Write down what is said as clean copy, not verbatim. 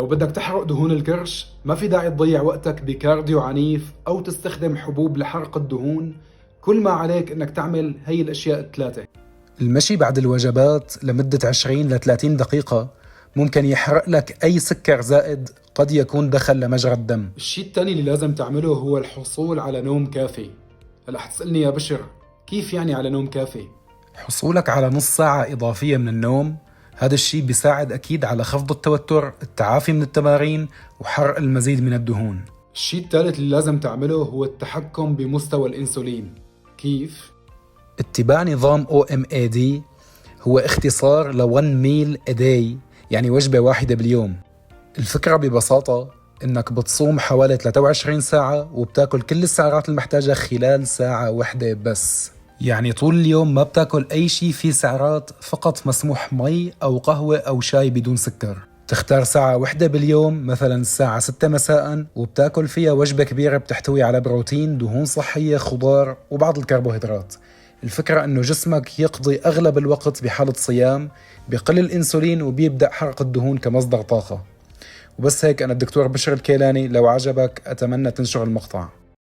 بدك تحرق دهون الكرش ما في داعي تضيع وقتك بكارديو عنيف أو تستخدم حبوب لحرق الدهون. كل ما عليك إنك تعمل هي الأشياء الثلاثة. المشي بعد الوجبات لمدة 20 ل 30 دقيقة ممكن يحرق لك أي سكر زائد قد يكون دخل لمجرى الدم. الشيء الثاني اللي لازم تعمله هو الحصول على نوم كافي. هلا حتسألني يا بشر كيف يعني على نوم كافي؟ حصولك على نص ساعة إضافية من النوم، هذا الشيء بيساعد أكيد على خفض التوتر، التعافي من التمارين، وحرق المزيد من الدهون. الشيء الثالث اللي لازم تعمله هو التحكم بمستوى الإنسولين. كيف؟ اتباع نظام OMAD هو اختصار ل One Meal a Day، يعني وجبة واحدة باليوم. الفكرة ببساطة إنك بتصوم حوالي 23 ساعة وبتاكل كل السعرات المحتاجة خلال ساعة واحدة بس. يعني طول اليوم ما بتاكل أي شيء فيه سعرات، فقط مسموح مي أو قهوة أو شاي بدون سكر. تختار ساعة واحدة باليوم، مثلا الساعة 6 مساء، وبتاكل فيها وجبة كبيرة بتحتوي على بروتين، دهون صحية، خضار، وبعض الكربوهيدرات. الفكرة أنه جسمك يقضي أغلب الوقت بحالة صيام، بقل الإنسولين وبيبدأ حرق الدهون كمصدر طاقة. وبس هيك. أنا الدكتور بشر الكيلاني. لو عجبك أتمنى تنشر المقطع.